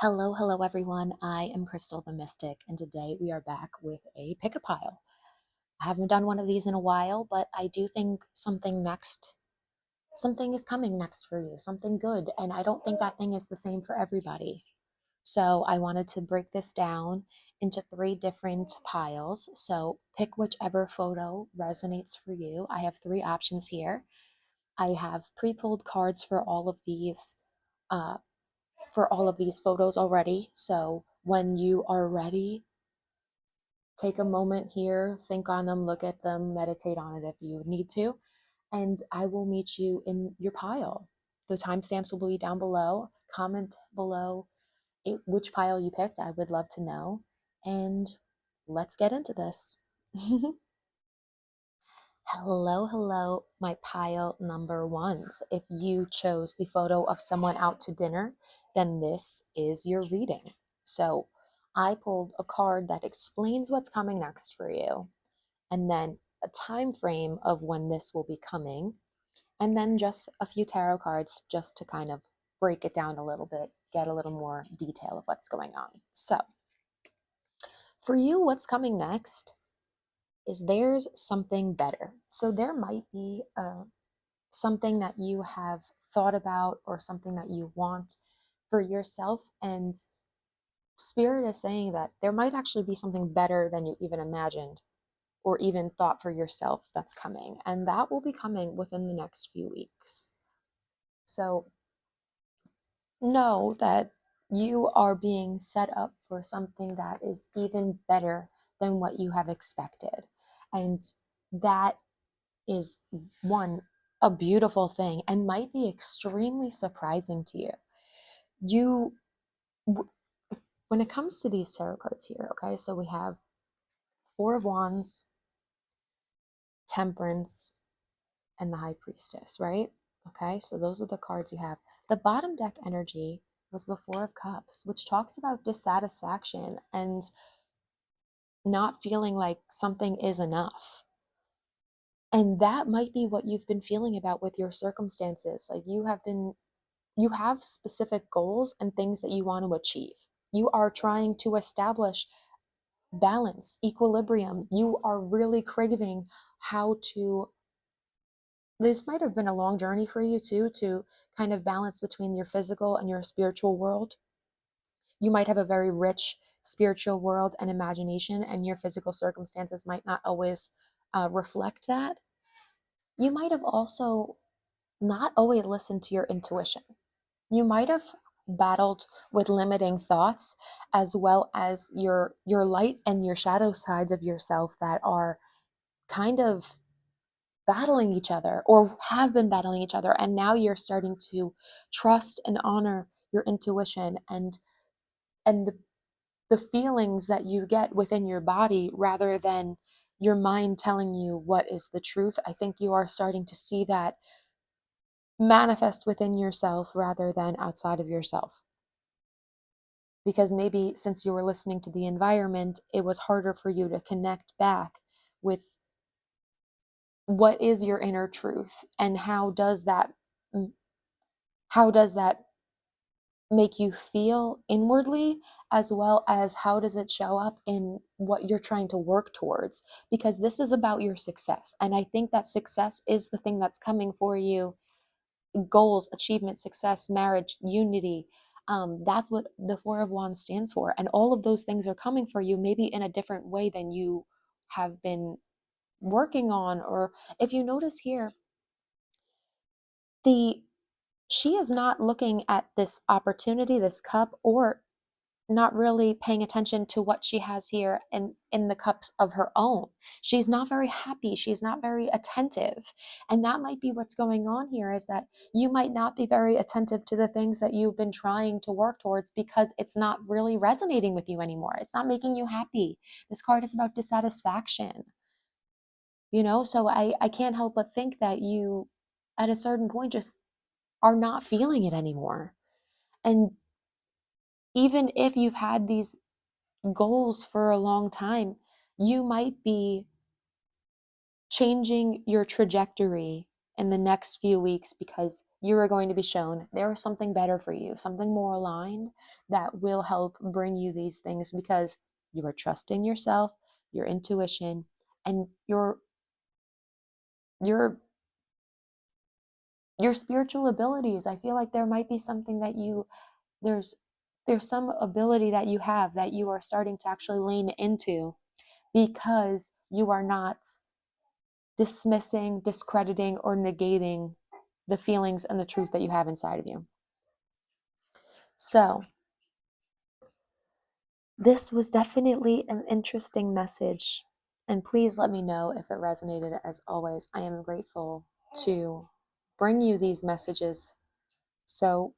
Hello everyone. I am Krystal the Mystic, and today we are back with a pick a pile. I haven't done one of these in a while, but I do think something is coming next for you, something good, and I don't think that thing is the same for everybody. So I wanted to break this down into three different piles. So pick whichever photo resonates for you. I have three options here. I have pre-pulled cards uh, for all of these photos already. So when you are ready, take a moment here, think on them, look at them, meditate on it if you need to, and I will meet you in your pile. The timestamps will be down below. Comment below which pile you picked. I would love to know. And let's get into this. Hello, my pile number ones. If you chose the photo of someone out to dinner, then this is your reading. So I pulled a card that explains what's coming next for you, and then a time frame of when this will be coming, and then just a few tarot cards just to kind of break it down a little bit, get a little more detail of what's going on. So for you, what's coming next is there's something better. So there might be something that you have thought about or something that you want for yourself, and Spirit is saying that there might actually be something better than you even imagined or even thought for yourself that's coming, and that will be coming within the next few weeks. So know that you are being set up for something that is even better than what you have expected, and that is a beautiful thing and might be extremely surprising to you. When it comes to these tarot cards here, okay, so we have Four of Wands, Temperance, and the High Priestess, right? Okay, so those are the cards you have. The bottom deck energy was the Four of Cups, which talks about dissatisfaction and not feeling like something is enough. And that might be what you've been feeling about with your circumstances. Like you have specific goals and things that you want to achieve. You are trying to establish balance, equilibrium. You are really craving how to. This might have been a long journey for you too, to kind of balance between your physical and your spiritual world. You might have a very rich spiritual world and imagination, and your physical circumstances might not always reflect that. You might have also not always listened to your intuition. You might have battled with limiting thoughts, as well as your light and your shadow sides of yourself that are kind of battling each other or have been battling each other, and now you're starting to trust and honor your intuition and the feelings that you get within your body rather than your mind telling you what is the truth. I think you are starting to see that manifest within yourself rather than outside of yourself. Because maybe since you were listening to the environment, it was harder for you to connect back with what is your inner truth, and how does that make you feel inwardly, as well as how does it show up in what you're trying to work towards, because this is about your success, and I think that success is the thing that's coming for you. Goals, achievement, success, marriage, unity. That's what the Four of Wands stands for. And all of those things are coming for you, maybe in a different way than you have been working on. Or if you notice here, the she is not looking at this opportunity, this cup, or not really paying attention to what she has here in the cups of her own. She's not very happy. She's not very attentive. And that might be what's going on here, is that you might not be very attentive to the things that you've been trying to work towards because it's not really resonating with you anymore. It's not making you happy. This card is about dissatisfaction. So I can't help but think that you, at a certain point, just are not feeling it anymore. And even if you've had these goals for a long time, you might be changing your trajectory in the next few weeks, because you are going to be shown there is something better for you, something more aligned that will help bring you these things, because you are trusting yourself, your intuition, and your spiritual abilities. I feel like there might be something that there's some ability that you have that you are starting to actually lean into, because you are not dismissing, discrediting, or negating the feelings and the truth that you have inside of you. So this was definitely an interesting message, and please let me know if it resonated. As always, I am grateful to bring you these messages. So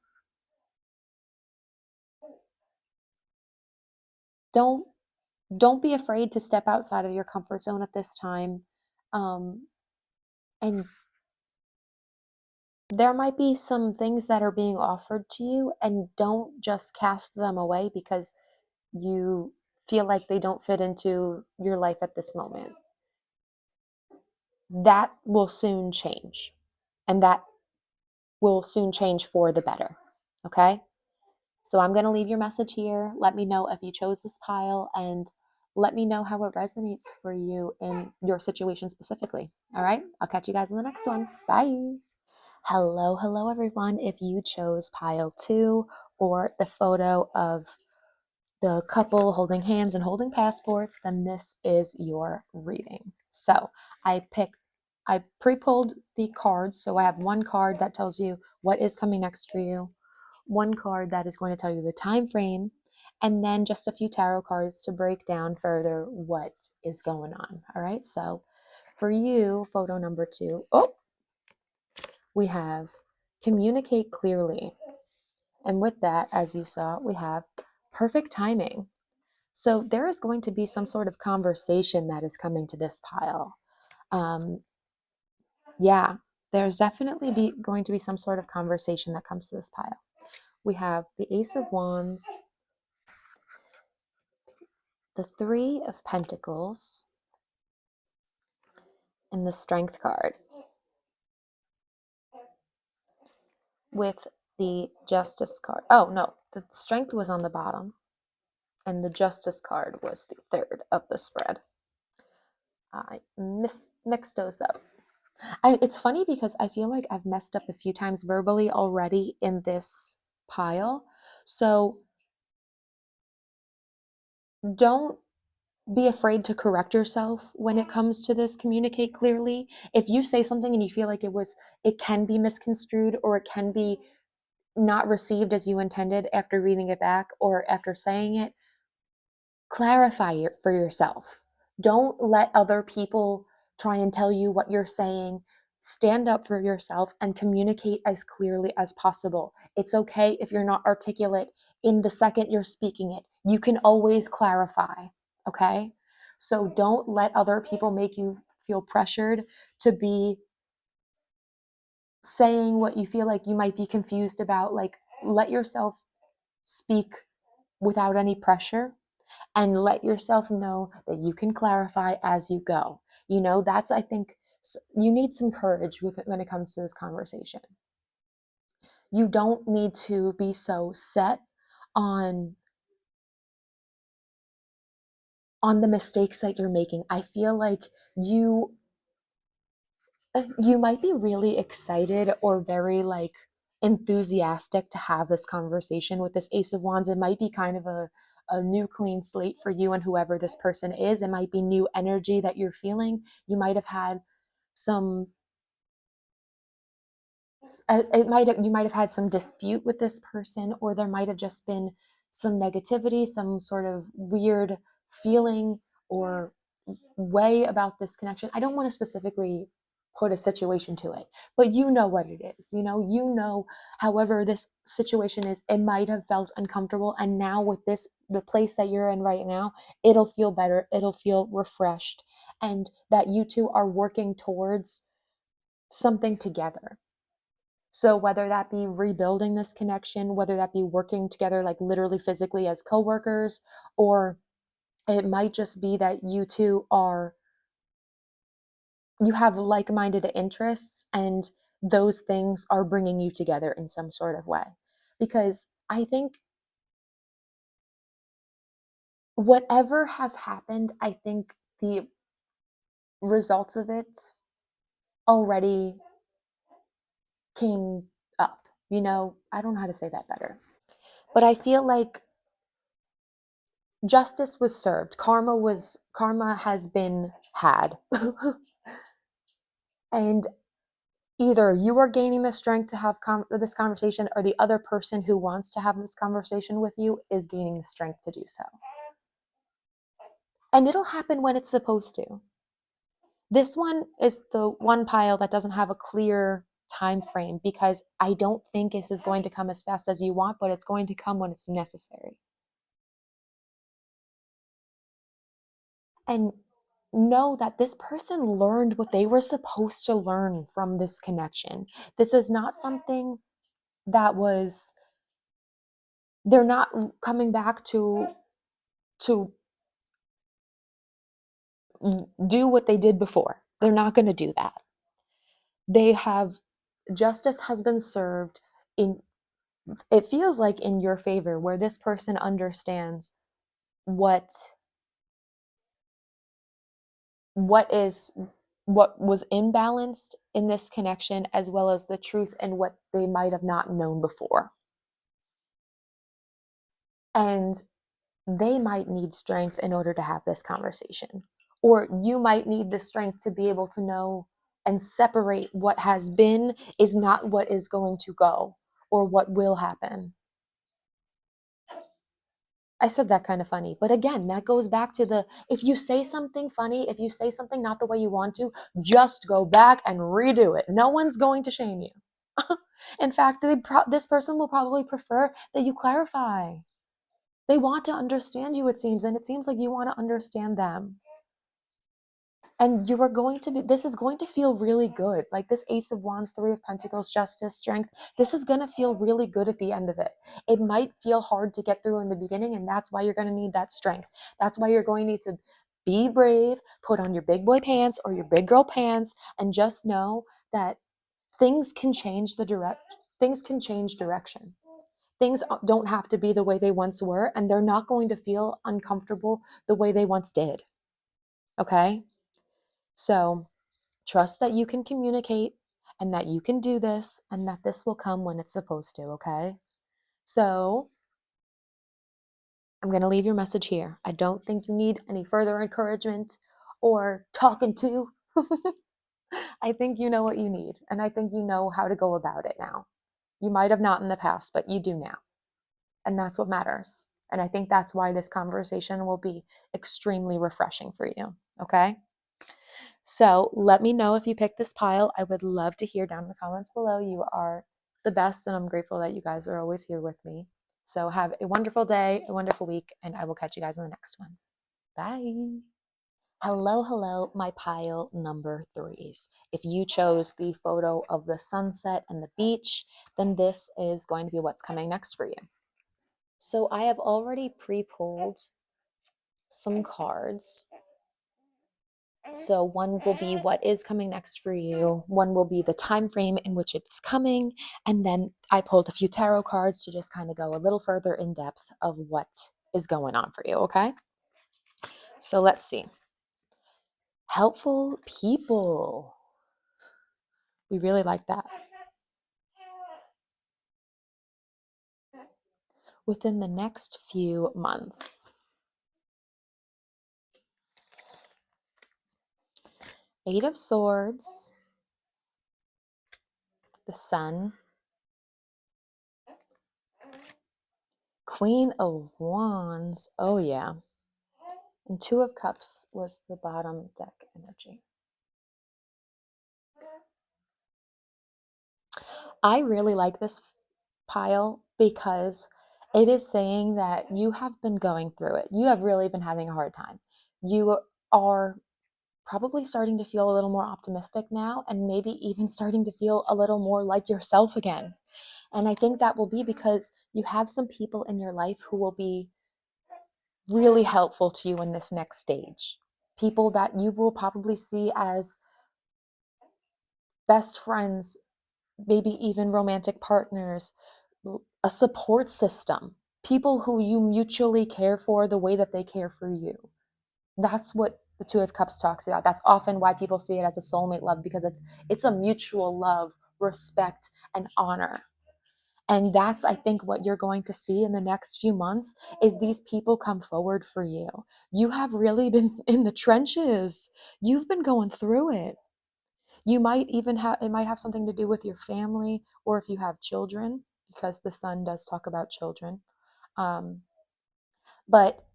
don't be afraid to step outside of your comfort zone at this time. And there might be some things that are being offered to you, and don't just cast them away because you feel like they don't fit into your life at this moment. That will soon change, and that will soon change for the better. Okay? So I'm going to leave your message here. Let me know if you chose this pile, and let me know how it resonates for you in your situation specifically. All right? I'll catch you guys in the next one. Bye. Hello, everyone. If you chose pile 2, or the photo of the couple holding hands and holding passports, then this is your reading. So I pre-pulled the cards. So I have one card that tells you what is coming next for you, one card that is going to tell you the time frame, and then just a few tarot cards to break down further what is going on. All right. So for you, photo number 2, we have communicate clearly. And with that, as you saw, we have perfect timing. So there is going to be some sort of conversation that is coming to this pile. Yeah, there's definitely going to be some sort of conversation that comes to this pile. We have the Ace of Wands, the Three of Pentacles, and the Strength card, with the Justice card. Oh, no, the Strength was on the bottom, and the Justice card was the third of the spread. I mixed those up. It's funny because I feel like I've messed up a few times verbally already in this pile. So don't be afraid to correct yourself when it comes to this. Communicate clearly. If you say something and you feel like it can be misconstrued, or it can be not received as you intended after reading it back or after saying it, clarify it for yourself. Don't let other people try and tell you what you're saying. Stand up for yourself and communicate as clearly as possible. It's okay if you're not articulate in the second you're speaking it. You can always clarify, okay? So don't let other people make you feel pressured to be saying what you feel like you might be confused about. Like, let yourself speak without any pressure, and let yourself know that you can clarify as you go. That's, I think, you need some courage with it when it comes to this conversation. You don't need to be so set on the mistakes that you're making. I feel like you might be really excited or very enthusiastic to have this conversation with this Ace of Wands. It might be kind of a new clean slate for you and whoever this person is. It might be new energy that you're feeling. You might have had some you might have had some dispute with this person, or there might have just been some negativity, some sort of weird feeling or way about this connection. I don't want to specifically put a situation to it, but you know what it is. However this situation is, it might have felt uncomfortable, and now with the place that you're in right now, it'll feel better, it'll feel refreshed, and that you two are working towards something together. So whether that be rebuilding this connection, whether that be working together, like literally physically as coworkers, or it might just be that you have like-minded interests, and those things are bringing you together in some sort of way. Because I think whatever has happened, I think the results of it already came up. You know, I don't know how to say that better. But I feel like justice was served. Karma has been had. And either you are gaining the strength to have this conversation, or the other person who wants to have this conversation with you is gaining the strength to do so. And it'll happen when it's supposed to. This one is the one pile that doesn't have a clear time frame, because I don't think this is going to come as fast as you want, but it's going to come when it's necessary. And know that this person learned what they were supposed to learn from this connection. This is not something that was, they're not coming back to do what they did before. They're not going to do that. They have, justice has been served in, it feels like, in your favor, where this person understands what was imbalanced in this connection, as well as the truth and what they might have not known before. And they might need strength in order to have this conversation, or you might need the strength to be able to know and separate what has been is not what is going to go or what will happen. I said that kind of funny, but again, that goes back to the, if you say something funny, if you say something not the way you want to, just go back and redo it. No one's going to shame you. In fact, this person will probably prefer that you clarify. They want to understand you, it seems, and it seems like you want to understand them. And you are going to be, this is going to feel really good. Like this Ace of Wands, Three of Pentacles, justice, strength, this is going to feel really good at the end of it. It might feel hard to get through in the beginning, and that's why you're going to need that strength. That's why you're going to need to be brave, put on your big boy pants or your big girl pants, and just know that things can change direction. Things don't have to be the way they once were, and they're not going to feel uncomfortable the way they once did. Okay? So trust that you can communicate and that you can do this, and that this will come when it's supposed to, okay? So I'm going to leave your message here. I don't think you need any further encouragement or talking to. I think you know what you need, and I think you know how to go about it now. You might have not in the past, but you do now. And that's what matters. And I think that's why this conversation will be extremely refreshing for you, okay? So let me know if you picked this pile. I would love to hear down in the comments below. You are the best, and I'm grateful that you guys are always here with me. So have a wonderful day, a wonderful week, and I will catch you guys in the next one. Bye. Hello, my pile number threes. If you chose the photo of the sunset and the beach, then this is going to be what's coming next for you. So I have already pre-pulled some cards. So one will be what is coming next for you, one will be the time frame in which it's coming, and then I pulled a few tarot cards to just kind of go a little further in depth of what is going on for you, okay? So let's see. Helpful people. We really like that. Within the next few months. Eight of Swords, the Sun, Queen of Wands, oh yeah, and Two of Cups was the bottom deck energy. I really like this pile because it is saying that you have been going through it. You have really been having a hard time. You are probably starting to feel a little more optimistic now, and maybe even starting to feel a little more like yourself again. And I think that will be because you have some people in your life who will be really helpful to you in this next stage. People that you will probably see as best friends maybe even romantic partners, a support system, people who you mutually care for the way that they care for you. That's what the Two of Cups talks about. That's often why people see it as a soulmate love, because it's a mutual love, respect, and honor. And that's, I think, what you're going to see in the next few months is these people come forward for you. You have really been in the trenches. You've been going through it. You might even have, it might have something to do with your family, or if you have children, because the sun does talk about children. But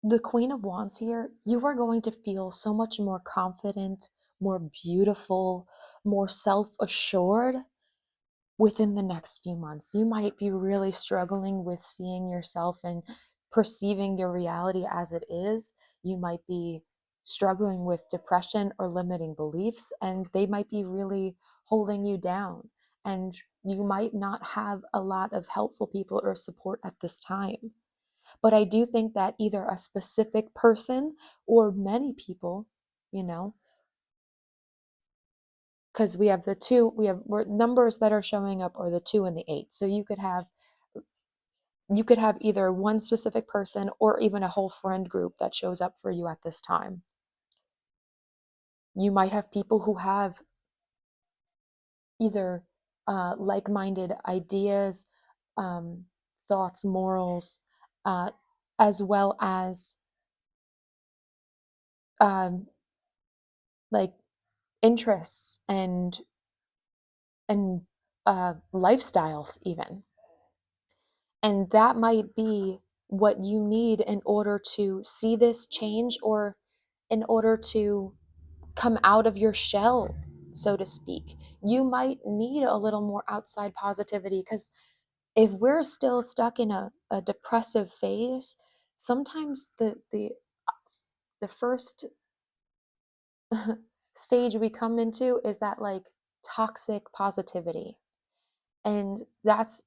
the Queen of Wands here, you are going to feel so much more confident, more beautiful, more self-assured within the next few months. You might be really struggling with seeing yourself and perceiving your reality as it is. You might be struggling with depression or limiting beliefs, and they might be really holding you down. And you might not have a lot of helpful people or support at this time. But I do think that either a specific person or many people, you know, because we have the two, numbers that are showing up are the 2 and the 8. So you could have either one specific person or even a whole friend group that shows up for you at this time. You might have people who have either like-minded ideas, thoughts, morals, as well as um, like interests and lifestyles even. And that might be what you need in order to see this change, or in order to come out of your shell, so to speak. You might need a little more outside positivity, because if we're still stuck in a depressive phase, sometimes the first stage we come into is that like toxic positivity. And that's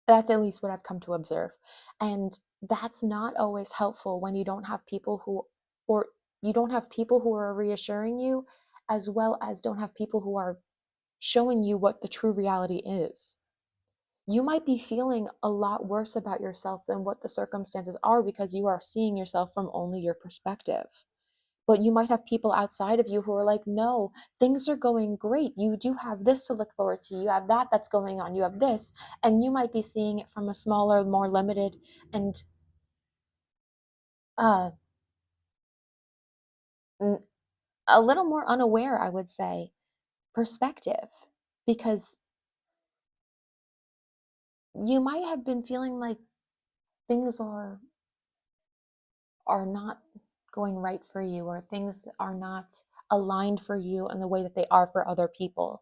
at least what I've come to observe. And that's not always helpful when you don't have people who, or you don't have people who are reassuring you, as well as don't have people who are showing you what the true reality is. You might be feeling a lot worse about yourself than what the circumstances are, because you are seeing yourself from only your perspective. But you might have people outside of you who are like, no, things are going great. You do have this to look forward to. You have that that's going on. You have this. And you might be seeing it from a smaller, more limited, and uh, a little more unaware, I would say, perspective. Because you might have been feeling like things are not going right for you, or things that are not aligned for you in the way that they are for other people.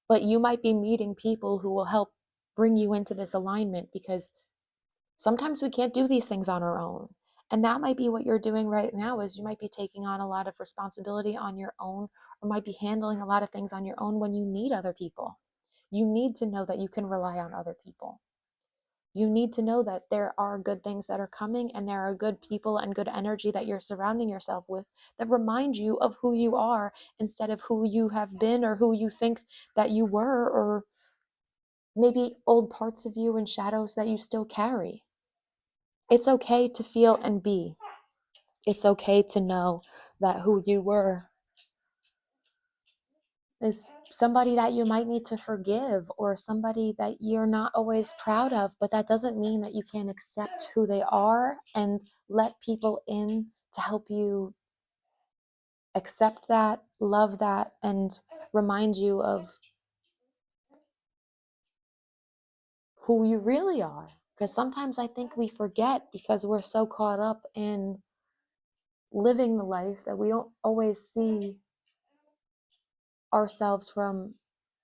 But you might be meeting people who will help bring you into this alignment, because sometimes we can't do these things on our own. And that might be what you're doing right now, is you might be taking on a lot of responsibility on your own, or might be handling a lot of things on your own when you need other people. You need to know that you can rely on other people. You need to know that there are good things that are coming, and there are good people and good energy that you're surrounding yourself with, that remind you of who you are, instead of who you have been or who you think that you were, or maybe old parts of you and shadows that you still carry. It's okay to feel and be. It's okay to know that who you were is somebody that you might need to forgive, or somebody that you're not always proud of, but that doesn't mean that you can't accept who they are and let people in to help you accept that, love that, and remind you of who you really are. Because sometimes I think we forget, because we're so caught up in living the life, that we don't always see ourselves from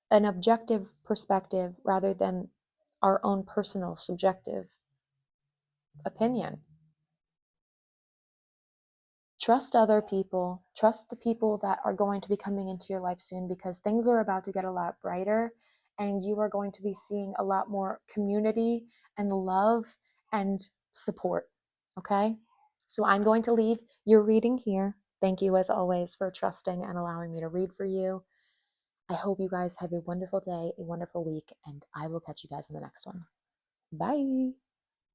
an objective perspective, rather than our own personal subjective opinion. Trust other people, trust the people that are going to be coming into your life soon, because things are about to get a lot brighter, and you are going to be seeing a lot more community and love and support. Okay? So I'm going to leave your reading here. Thank you, as always, for trusting and allowing me to read for you. I hope you guys have a wonderful day, a wonderful week, and I will catch you guys in the next one. Bye.